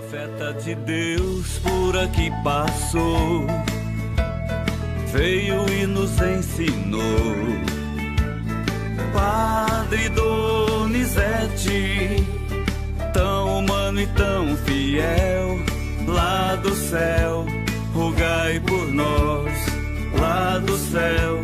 Profeta de Deus por aqui passou, veio e nos ensinou. Padre Donizete, tão humano e tão fiel, lá do céu, rogai por nós. Lá do céu,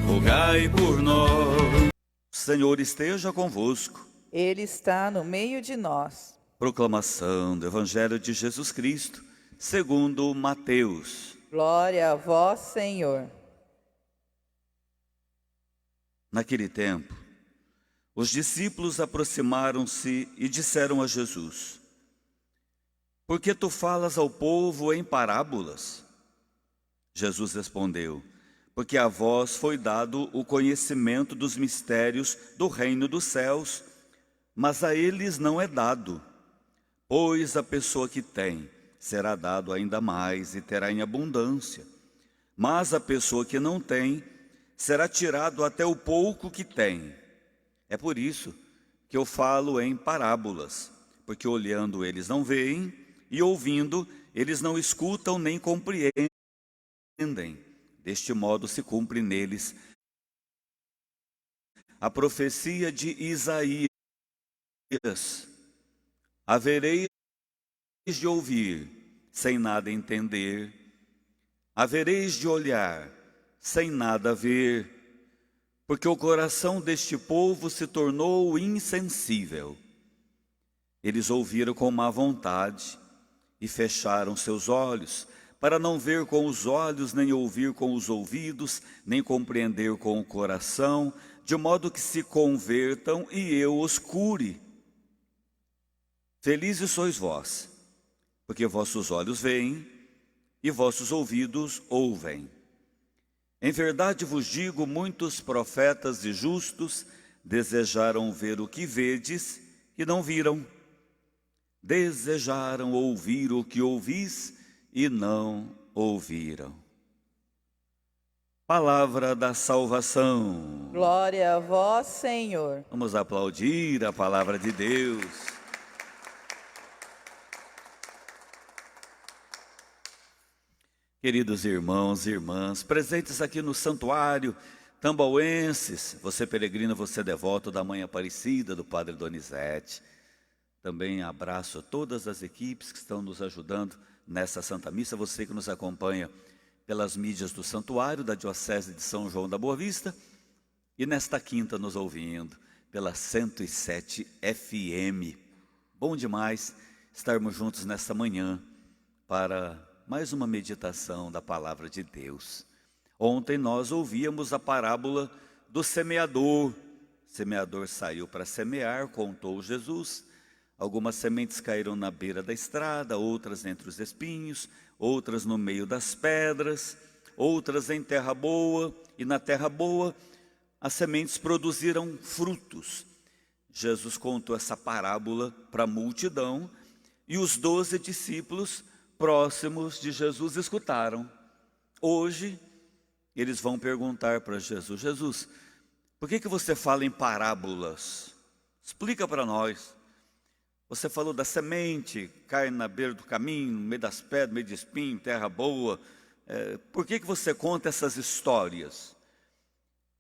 rogai por nós. O Senhor esteja convosco. Ele está no meio de nós. Proclamação do Evangelho de Jesus Cristo, segundo Mateus. Glória a vós, Senhor. Naquele tempo, os discípulos aproximaram-se e disseram a Jesus: Por que tu falas ao povo em parábolas? Jesus respondeu: Porque a vós foi dado o conhecimento dos mistérios do reino dos céus, mas a eles não é dado. Pois a pessoa que tem, será dado ainda mais e terá em abundância. Mas a pessoa que não tem, será tirado até o pouco que tem. É por isso que eu falo em parábolas, porque olhando eles não veem, e ouvindo eles não escutam nem compreendem. Deste modo se cumpre neles a profecia de Isaías: havereis de ouvir, sem nada entender, havereis de olhar, sem nada ver, porque o coração deste povo se tornou insensível. Eles ouviram com má vontade e fecharam seus olhos, para não ver com os olhos, nem ouvir com os ouvidos, nem compreender com o coração, de modo que se convertam e eu os cure. Felizes sois vós, porque vossos olhos veem e vossos ouvidos ouvem. Em verdade vos digo, muitos profetas e justos desejaram ver o que vedes e não viram. Desejaram ouvir o que ouvis e não ouviram. Palavra da salvação. Glória a vós, Senhor. Vamos aplaudir a palavra de Deus. Queridos irmãos e irmãs, presentes aqui no santuário, tambauenses, você peregrino, você devoto da Mãe Aparecida, do Padre Donizete. Também abraço a todas as equipes que estão nos ajudando nessa Santa Missa, você que nos acompanha pelas mídias do santuário da Diocese de São João da Boa Vista e nesta quinta nos ouvindo pela 107 FM. Bom demais estarmos juntos nesta manhã para mais uma meditação da Palavra de Deus. Ontem nós ouvíamos a parábola do semeador. O semeador saiu para semear, contou Jesus. Algumas sementes caíram na beira da estrada, outras entre os espinhos, outras no meio das pedras, outras em terra boa, e na terra boa as sementes produziram frutos. Jesus contou essa parábola para a multidão e os 12 discípulos próximos de Jesus escutaram. Hoje eles vão perguntar para Jesus: Jesus, por que você fala em parábolas? Explica para nós. Você falou da semente, cai na beira do caminho, no meio das pedras, no meio de espinho, terra boa. Por que você conta essas histórias?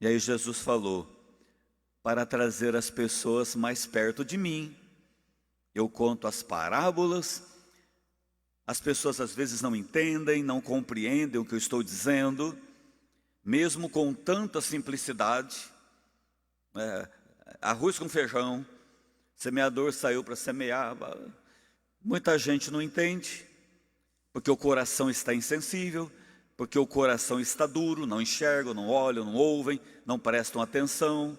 E aí Jesus falou: para trazer as pessoas mais perto de mim. Eu conto as parábolas. As pessoas às vezes não entendem, não compreendem o que eu estou dizendo, mesmo com tanta simplicidade. Arroz com feijão, semeador saiu para semear. Muita gente não entende, porque o coração está insensível, porque o coração está duro, não enxergam, não olham, não ouvem, não prestam atenção.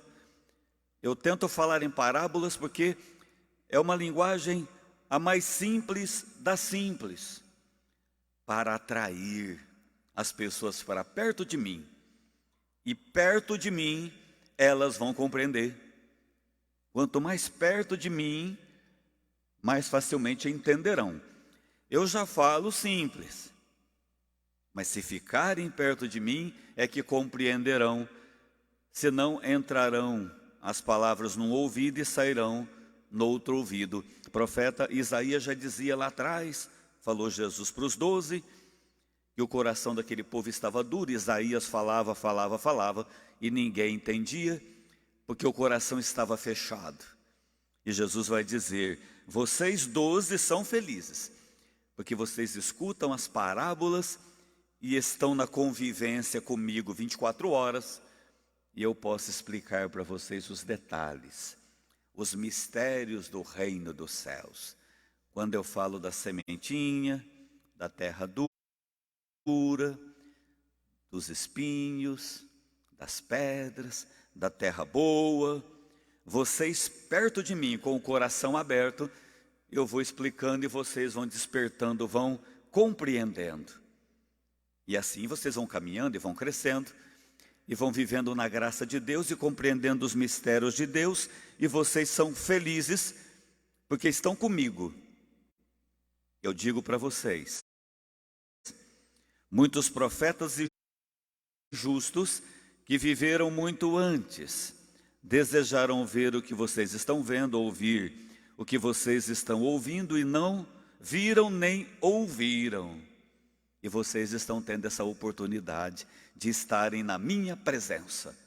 Eu tento falar em parábolas porque é uma linguagem a mais simples das simples, para atrair as pessoas para perto de mim. E perto de mim, elas vão compreender. Quanto mais perto de mim, mais facilmente entenderão. Eu já falo simples, mas se ficarem perto de mim, é que compreenderão. Senão entrarão as palavras num ouvido e sairão no outro ouvido. O profeta Isaías já dizia lá atrás, falou Jesus para os 12, que o coração daquele povo estava duro. Isaías falava, e ninguém entendia, porque o coração estava fechado. E Jesus vai dizer: vocês 12 são felizes, porque vocês escutam as parábolas e estão na convivência comigo 24 horas, e eu posso explicar para vocês os detalhes, os mistérios do reino dos céus. Quando eu falo da sementinha, da terra dura, dos espinhos, das pedras, da terra boa, vocês perto de mim, com o coração aberto, eu vou explicando e vocês vão despertando, vão compreendendo. E assim vocês vão caminhando e vão crescendo, e vão vivendo na graça de Deus e compreendendo os mistérios de Deus, e vocês são felizes, porque estão comigo. Eu digo para vocês, muitos profetas e justos que viveram muito antes, desejaram ver o que vocês estão vendo, ouvir o que vocês estão ouvindo, e não viram nem ouviram. E vocês estão tendo essa oportunidade de estarem na minha presença.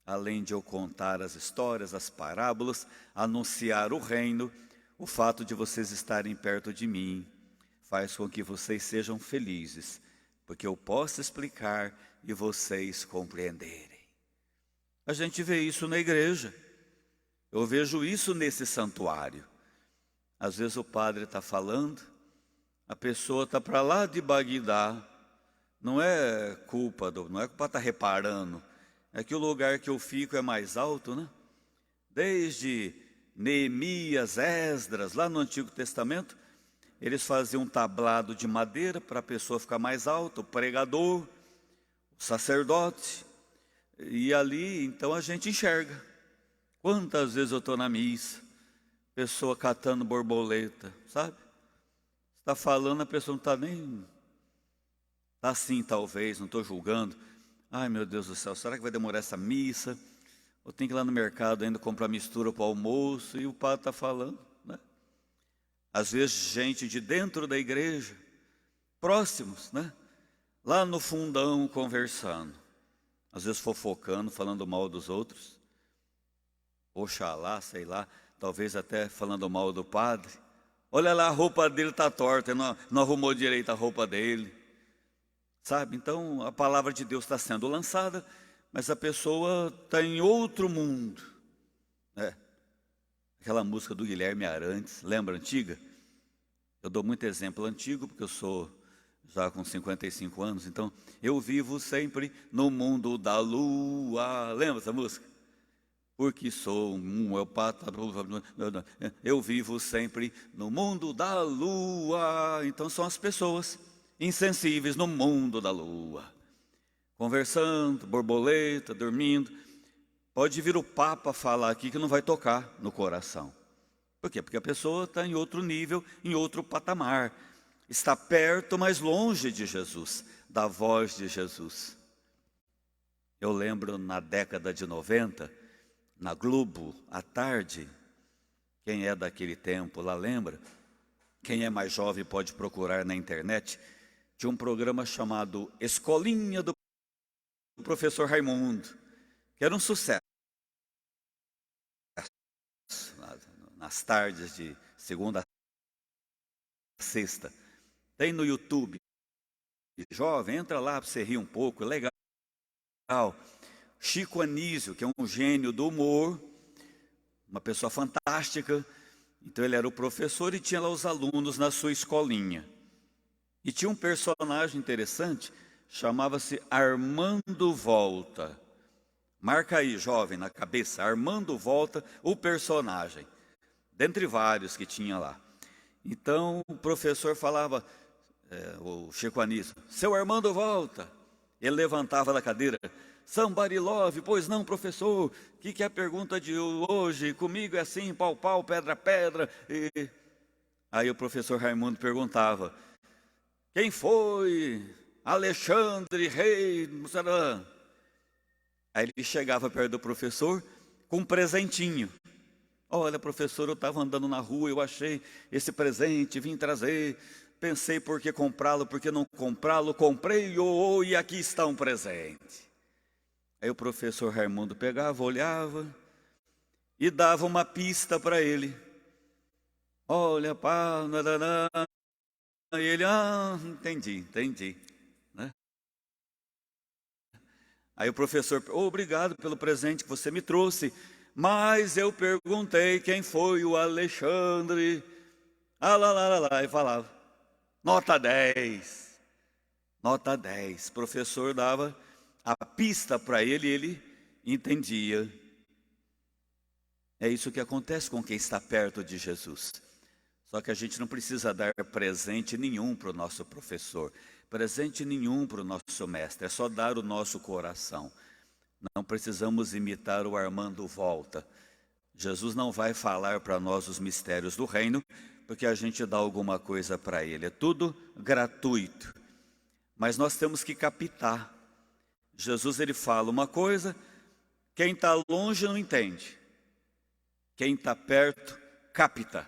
Além de eu contar as histórias, as parábolas, anunciar o reino, o fato de vocês estarem perto de mim faz com que vocês sejam felizes, porque eu posso explicar e vocês compreenderem. A gente vê isso na igreja. Eu vejo isso nesse santuário. Às vezes o padre está falando, a pessoa está para lá de Bagdá. Não é culpa, não é para estar reparando. É que o lugar que eu fico é mais alto, né? Desde Neemias, Esdras, lá no Antigo Testamento, eles faziam um tablado de madeira para a pessoa ficar mais alta, o pregador, o sacerdote. E ali, então, a gente enxerga. Quantas vezes eu estou na missa, pessoa catando borboleta, sabe? Está falando, a pessoa não está nem... Está assim, talvez, não estou julgando. Ai, meu Deus do céu, será que vai demorar essa missa? Eu tenho que ir lá no mercado ainda comprar mistura para o almoço, e o padre está falando, né? Às vezes, gente de dentro da igreja, próximos, né? Lá no fundão, conversando. Às vezes fofocando, falando mal dos outros. Oxalá, sei lá, talvez até falando mal do padre. Olha lá, a roupa dele está torta, não arrumou direito a roupa dele. Sabe, então a palavra de Deus está sendo lançada, mas a pessoa está em outro mundo. Aquela música do Guilherme Arantes, lembra, antiga? Eu dou muito exemplo antigo, porque eu sou já com 55 anos, então eu vivo sempre no mundo da lua. Lembra essa música? Porque sou eu vivo sempre no mundo da lua. Então são as pessoas insensíveis no mundo da lua, conversando, borboleta, dormindo. Pode vir o Papa falar aqui que não vai tocar no coração. Por quê? Porque a pessoa está em outro nível, em outro patamar. Está perto, mas longe de Jesus, da voz de Jesus. Eu lembro na década de 90, na Globo, à tarde, quem é daquele tempo lá lembra? Quem é mais jovem pode procurar na internet. Tinha um programa chamado Escolinha do Professor Raimundo, que era um sucesso. Nas tardes de segunda a sexta. Tem no YouTube. Jovem, entra lá para você rir um pouco, é legal. Chico Anísio, que é um gênio do humor, uma pessoa fantástica. Então ele era o professor e tinha lá os alunos na sua escolinha. E tinha um personagem interessante, chamava-se Armando Volta. Marca aí, jovem, na cabeça, Armando Volta, o personagem, dentre vários que tinha lá. Então o professor falava, o Chico Anísio, seu Armando Volta. Ele levantava da cadeira, somebody love, pois não, professor, o que é a pergunta de hoje? Comigo é assim, pau, pau, pedra, pedra. E... Aí o professor Raimundo perguntava, quem foi Alexandre, rei de Aí ele chegava perto do professor com um presentinho. Olha, professor, eu estava andando na rua, eu achei esse presente, vim trazer. Pensei por que comprá-lo, por que não comprá-lo, comprei, e aqui está um presente. Aí o professor Raimundo pegava, olhava e dava uma pista para ele. Olha, pá, nananã. E ele, entendi. Né? Aí o professor, obrigado pelo presente que você me trouxe, mas eu perguntei quem foi o Alexandre. Ah, lá, e falava, nota 10. Nota 10. O professor dava a pista para ele e ele entendia. É isso que acontece com quem está perto de Jesus. Só que a gente não precisa dar presente nenhum para o nosso professor, presente nenhum para o nosso mestre, é só dar o nosso coração. Não precisamos imitar o Armando Volta. Jesus não vai falar para nós os mistérios do reino, porque a gente dá alguma coisa para ele. É tudo gratuito. Mas nós temos que captar. Jesus ele fala uma coisa, quem está longe não entende. Quem está perto, capta.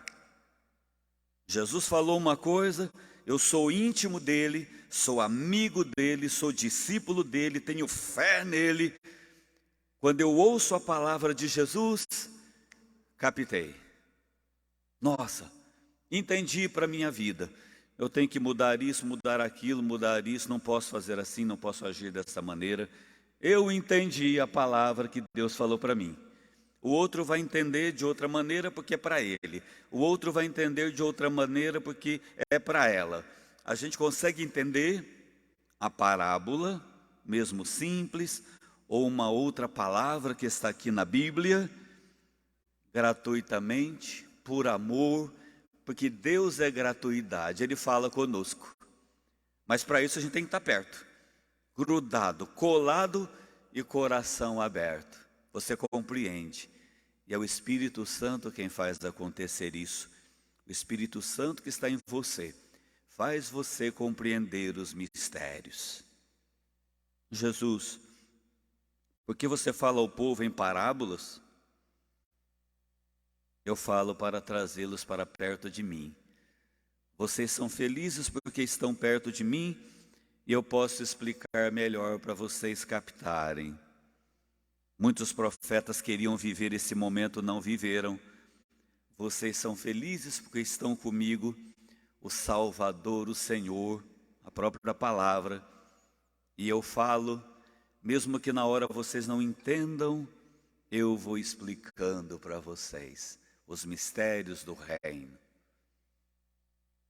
Jesus falou uma coisa, eu sou íntimo dele, sou amigo dele, sou discípulo dele, tenho fé nele. Quando eu ouço a palavra de Jesus, captei. Nossa, entendi para a minha vida. Eu tenho que mudar isso, mudar aquilo, mudar isso, não posso fazer assim, não posso agir dessa maneira. Eu entendi a palavra que Deus falou para mim. O outro vai entender de outra maneira porque é para ele. O outro vai entender de outra maneira porque é para ela. A gente consegue entender a parábola, mesmo simples, ou uma outra palavra que está aqui na Bíblia, gratuitamente, por amor, porque Deus é gratuidade, Ele fala conosco. Mas para isso a gente tem que estar perto, grudado, colado e coração aberto. Você compreende. E é o Espírito Santo quem faz acontecer isso. O Espírito Santo que está em você faz você compreender os mistérios. Jesus, por que você fala ao povo em parábolas? Eu falo para trazê-los para perto de mim. Vocês são felizes porque estão perto de mim e eu posso explicar melhor para vocês captarem. Muitos profetas queriam viver esse momento, não viveram. Vocês são felizes porque estão comigo, o Salvador, o Senhor, a própria palavra. E eu falo, mesmo que na hora vocês não entendam, eu vou explicando para vocês os mistérios do reino.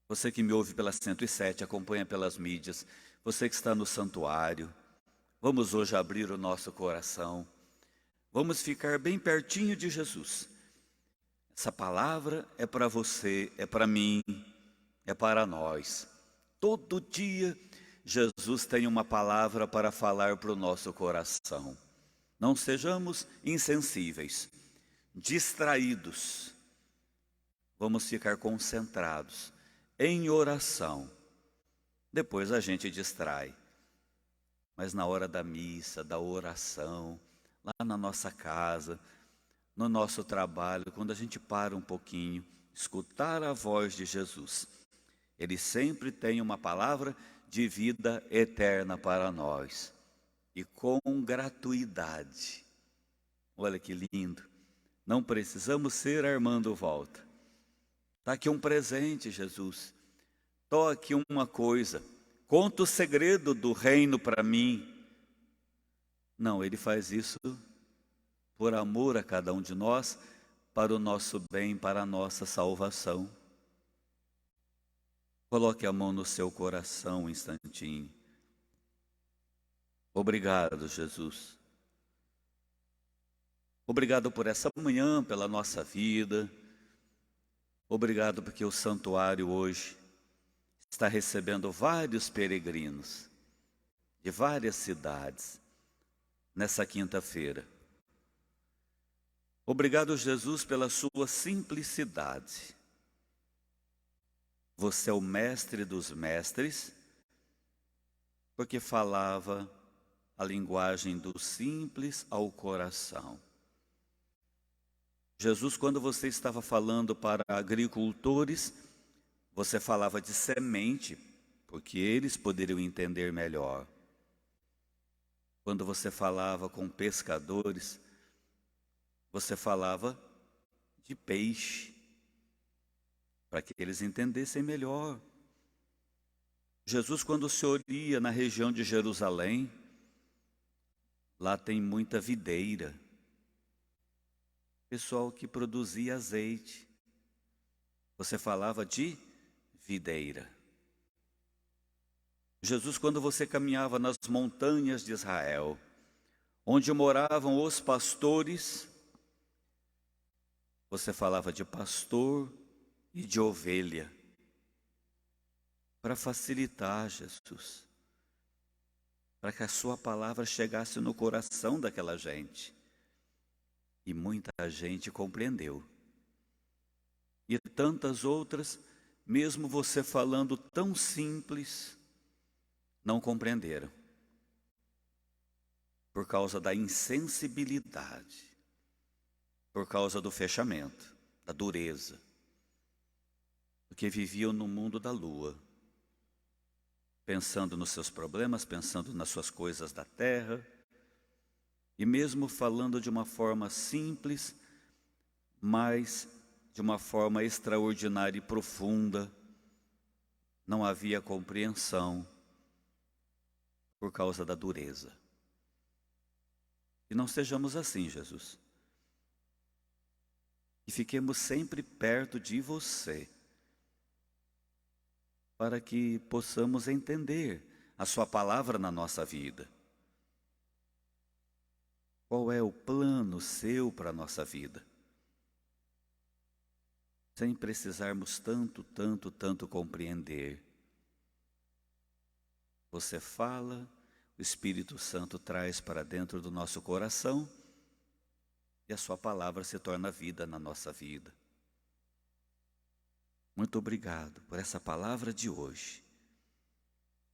Você que me ouve pela 107, acompanha pelas mídias, você que está no santuário, vamos hoje abrir o nosso coração. Vamos ficar bem pertinho de Jesus. Essa palavra é para você, é para mim, é para nós. Todo dia Jesus tem uma palavra para falar para o nosso coração. Não sejamos insensíveis, distraídos. Vamos ficar concentrados em oração. Depois a gente distrai. Mas na hora da missa, da oração, lá na nossa casa, no nosso trabalho, quando a gente para um pouquinho, escutar a voz de Jesus, Ele sempre tem uma palavra de vida eterna para nós, e com gratuidade. Olha que lindo, não precisamos ser Armando Volta. Está aqui um presente, Jesus, toque uma coisa, conta o segredo do reino para mim. Não, Ele faz isso por amor a cada um de nós, para o nosso bem, para a nossa salvação. Coloque a mão no seu coração um instantinho. Obrigado, Jesus. Obrigado por essa manhã, pela nossa vida. Obrigado porque o santuário hoje está recebendo vários peregrinos de várias cidades nessa quinta-feira. Obrigado, Jesus, pela sua simplicidade. Você é o mestre dos mestres, porque falava a linguagem do simples ao coração. Jesus, quando você estava falando para agricultores, você falava de semente, porque eles poderiam entender melhor. Quando você falava com pescadores, você falava de peixe, para que eles entendessem melhor. Jesus, quando o Senhor ia na região de Jerusalém, lá tem muita videira, pessoal que produzia azeite. Você falava de videira. Jesus, quando você caminhava nas montanhas de Israel, onde moravam os pastores, você falava de pastor e de ovelha, para facilitar, Jesus, para que a sua palavra chegasse no coração daquela gente. E muita gente compreendeu. E tantas outras, mesmo você falando tão simples, não compreenderam. Por causa da insensibilidade, por causa do fechamento, da dureza. Porque viviam no mundo da lua, pensando nos seus problemas, pensando nas suas coisas da terra, e mesmo falando de uma forma simples, mas de uma forma extraordinária e profunda, não havia compreensão por causa da dureza. E não sejamos assim, Jesus. E fiquemos sempre perto de você, para que possamos entender a sua palavra na nossa vida. Qual é o plano seu para a nossa vida? Sem precisarmos tanto compreender. Você fala, o Espírito Santo traz para dentro do nosso coração e a sua palavra se torna vida na nossa vida. Muito obrigado por essa palavra de hoje.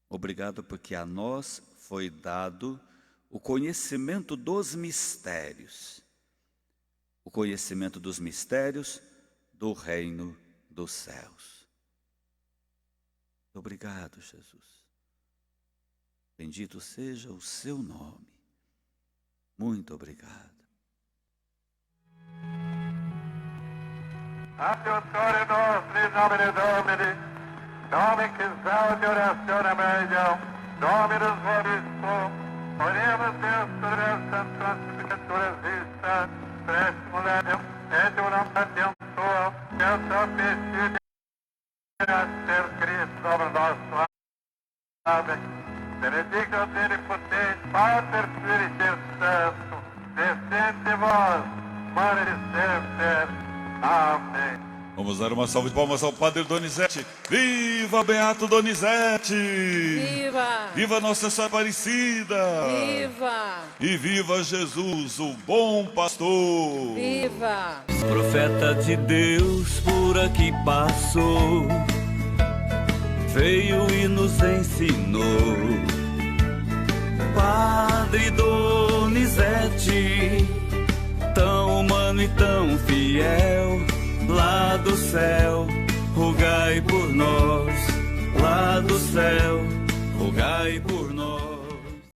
Obrigado porque a nós foi dado o conhecimento dos mistérios. O conhecimento dos mistérios do reino dos céus. Obrigado, Jesus. Bendito seja o seu nome. Muito obrigado. Adiutorium nostri in nomine Domini, Dominus exaudi oratione medium, Dominus vobiscum, oremus Deus rerum transficatura vista, prestum lenium, et unam patium tuum, et sapienti ser Christ over nostrum. Amen. Benedictus Omnipotens, Pater Spiritus Sanctus, descende vos, mane semper. Amém. Vamos dar uma salva de palmas ao Padre Donizete. Viva Beato Donizete! Viva! Viva Nossa Senhora Aparecida! Viva! E viva Jesus, o bom pastor! Viva! Profeta de Deus por aqui passou, veio e nos ensinou. Padre Donizete, tão humano e tão fiel, lá do céu, rogai por nós, lá do céu, rogai por